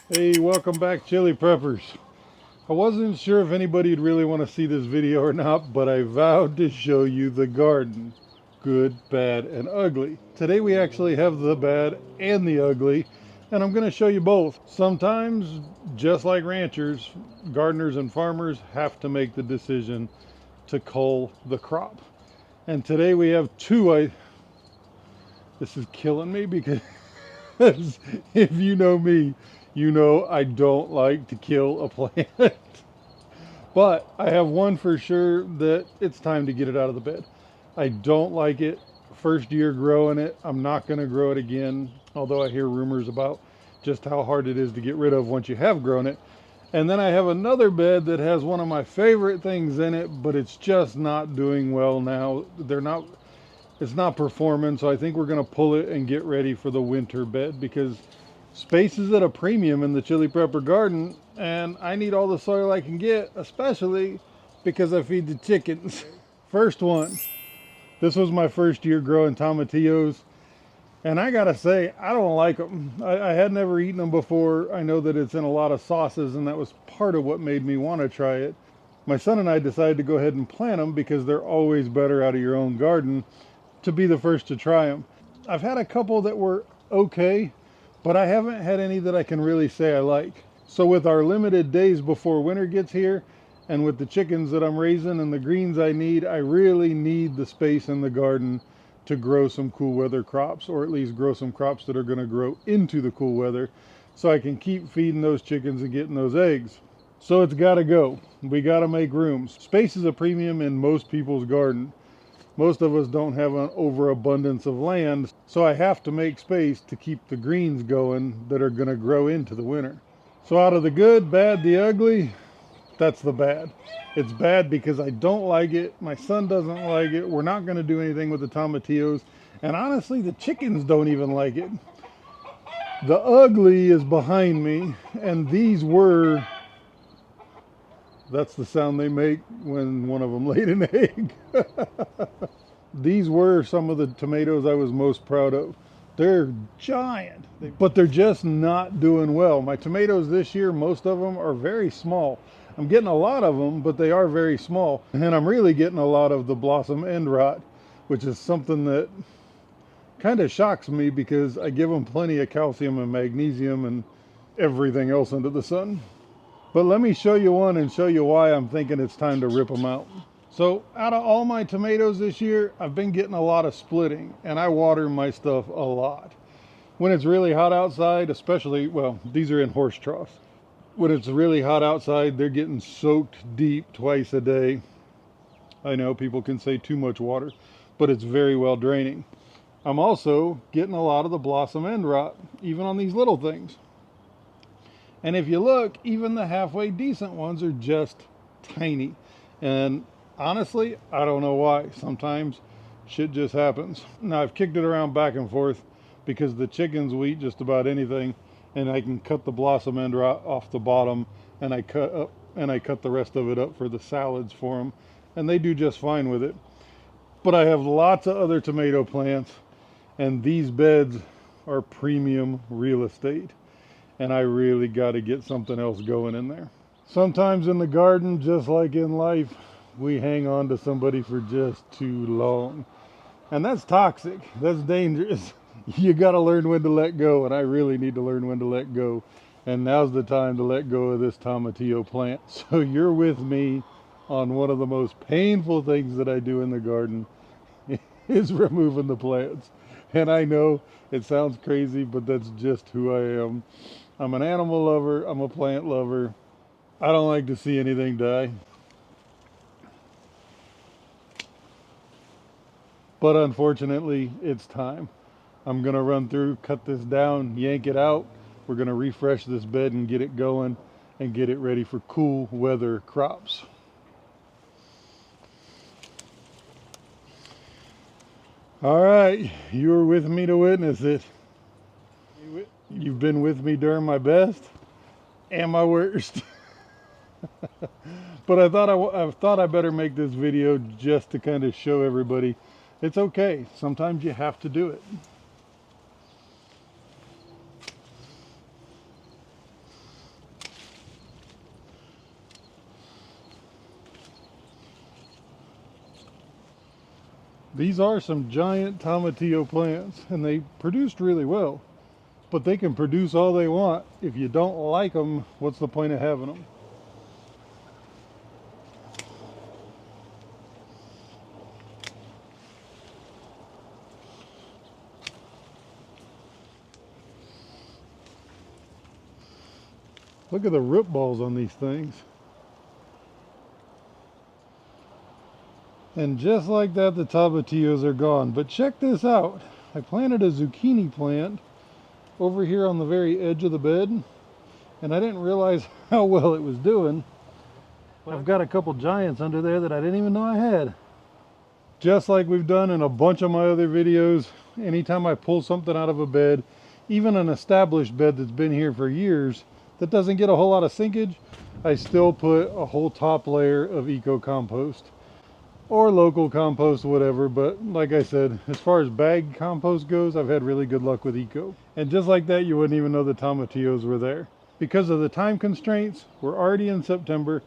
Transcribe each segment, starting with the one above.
Hey, welcome back, Chili Preppers. I wasn't sure if anybody would really want to see this video or not, but I vowed to show you the garden. Good, bad, and ugly. Today we actually have the bad and the ugly, and I'm going to show you both. Sometimes, just like ranchers, gardeners and farmers have to make the decision to cull the crop. And today we have two. This is killing me because if you know me, you know I don't like to kill a plant. But I have one for sure that it's time to get it out of the bed. I don't like it. First year growing it, I'm not going to grow it again, although I hear rumors about just how hard it is to get rid of once you have grown it. And then I have another bed that has one of my favorite things in it, but it's just not doing well now. It's not performing, so I think we're going to pull it and get ready for the winter bed because space is at a premium in the Chili Prepper garden, and I need all the soil I can get, especially because I feed the chickens. First one. This was my first year growing tomatillos, and I gotta say, I don't like them. I had never eaten them before. I know that it's in a lot of sauces, and that was part of what made me want to try it. My son and I decided to go ahead and plant them because they're always better out of your own garden to be the first to try them. I've had a couple that were okay, but I haven't had any that I can really say I like. So with our limited days before winter gets here, and with the chickens that I'm raising and the greens I really need the space in the garden to grow some cool weather crops, or at least grow some crops that are going to grow into the cool weather, so I can keep feeding those chickens and getting those eggs. So it's got to go. We got to make room. Space is a premium in most people's garden. Most of us don't have an overabundance of land, so I have to make space to keep the greens going that are going to grow into the winter. So out of the good, bad, the ugly, that's the bad. It's bad because I don't like it. My son doesn't like it. We're not going to do anything with the tomatillos. And honestly, the chickens don't even like it. The ugly is behind me, and these were... That's the sound they make when one of them laid an egg. These were some of the tomatoes I was most proud of. They're giant, but they're just not doing well. My tomatoes this year, most of them are very small. I'm getting a lot of them, but they are very small. And I'm really getting a lot of the blossom end rot, which is something that kind of shocks me because I give them plenty of calcium and magnesium and everything else under the sun. But let me show you one and show you why I'm thinking it's time to rip them out. So out of all my tomatoes this year, I've been getting a lot of splitting, and I water my stuff a lot. When it's really hot outside, especially, well, these are in horse troughs. When it's really hot outside, they're getting soaked deep twice a day. I know people can say too much water, but it's very well draining. I'm also getting a lot of the blossom end rot, even on these little things. And if you look, even the halfway decent ones are just tiny. And honestly, I don't know why. Sometimes shit just happens. Now I've kicked it around back and forth because the chickens will eat just about anything, and I can cut the blossom end rot off the bottom, and I cut the rest of it up for the salads for them, and they do just fine with it. But I have lots of other tomato plants, and these beds are premium real estate. And I really got to get something else going in there. Sometimes in the garden, just like in life, we hang on to somebody for just too long. And that's toxic. That's dangerous. You got to learn when to let go, and I really need to learn when to let go. And now's the time to let go of this tomatillo plant. So you're with me on one of the most painful things that I do in the garden is removing the plants. And I know it sounds crazy, but that's just who I am. I'm an animal lover. I'm a plant lover. I don't like to see anything die. But unfortunately, it's time. I'm going to run through, cut this down, yank it out. We're going to refresh this bed and get it going and get it ready for cool weather crops. All right, you were with me to witness it. You've been with me during my best and my worst. But I thought I better make this video just to kind of show everybody it's okay. Sometimes you have to do it. These are some giant tomatillo plants, and they produced really well. But they can produce all they want. If you don't like them, what's the point of having them? Look at the root balls on these things. And just like that, the tomatillos are gone. But check this out. I planted a zucchini plant over here on the very edge of the bed, and I didn't realize how well it was doing. I've got a couple giants under there that I didn't even know I had. Just like we've done in a bunch of my other videos, anytime I pull something out of a bed, even an established bed that's been here for years, that doesn't get a whole lot of sinkage, I still put a whole top layer of eco compost or local compost, whatever. But like I said, as far as bag compost goes, I've had really good luck with eco. And just like that, you wouldn't even know the tomatillos were there. Because of the time constraints, we're already in September,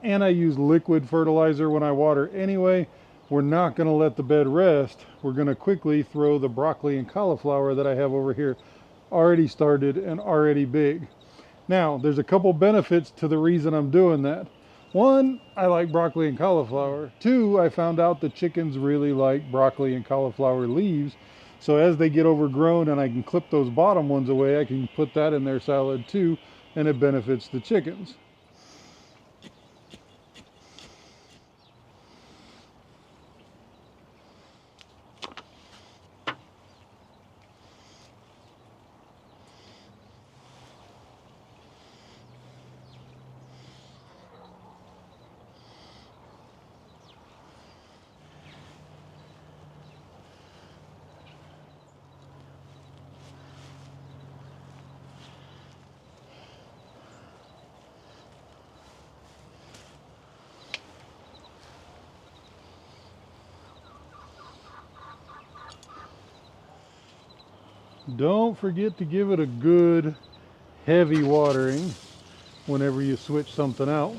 and I use liquid fertilizer when I water anyway. We're not going to let the bed rest. We're going to quickly throw the broccoli and cauliflower that I have over here already started and already big. Now, there's a couple benefits to the reason I'm doing that. One, I like broccoli and cauliflower. Two, I found out the chickens really like broccoli and cauliflower leaves. So as they get overgrown and I can clip those bottom ones away, I can put that in their salad too, and it benefits the chickens. Don't forget to give it a good heavy watering whenever you switch something out.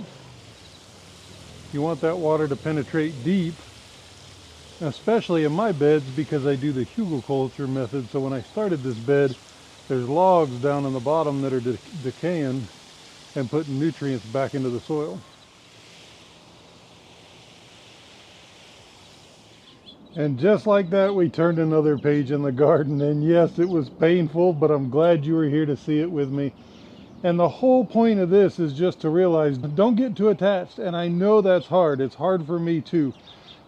You want that water to penetrate deep, especially in my beds because I do the hugelkultur method. So when I started this bed, there's logs down in the bottom that are decaying and putting nutrients back into the soil. And just like that, we turned another page in the garden. And yes, it was painful, but I'm glad you were here to see it with me. And the whole point of this is just to realize, don't get too attached. And I know that's hard. It's hard for me too.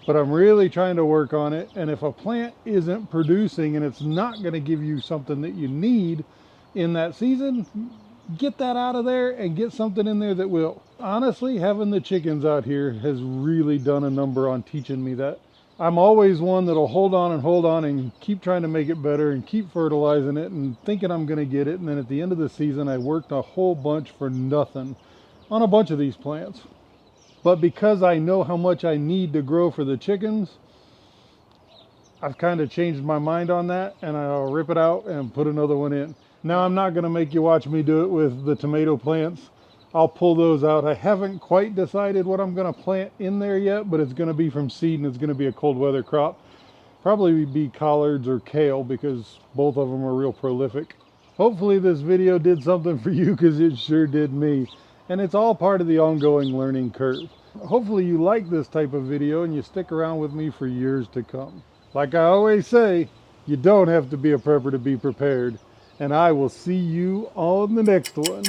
But I'm really trying to work on it. And if a plant isn't producing and it's not going to give you something that you need in that season, get that out of there and get something in there that will. Honestly, having the chickens out here has really done a number on teaching me that. I'm always one that'll hold on and keep trying to make it better and keep fertilizing it and thinking I'm going to get it. And then at the end of the season, I worked a whole bunch for nothing on a bunch of these plants. But because I know how much I need to grow for the chickens, I've kind of changed my mind on that, and I'll rip it out and put another one in. Now, I'm not going to make you watch me do it with the tomato plants. I'll pull those out. I haven't quite decided what I'm going to plant in there yet, but it's going to be from seed and it's going to be a cold weather crop. Probably be collards or kale because both of them are real prolific. Hopefully this video did something for you because it sure did me. And it's all part of the ongoing learning curve. Hopefully you like this type of video and you stick around with me for years to come. Like I always say, you don't have to be a prepper to be prepared. And I will see you on the next one.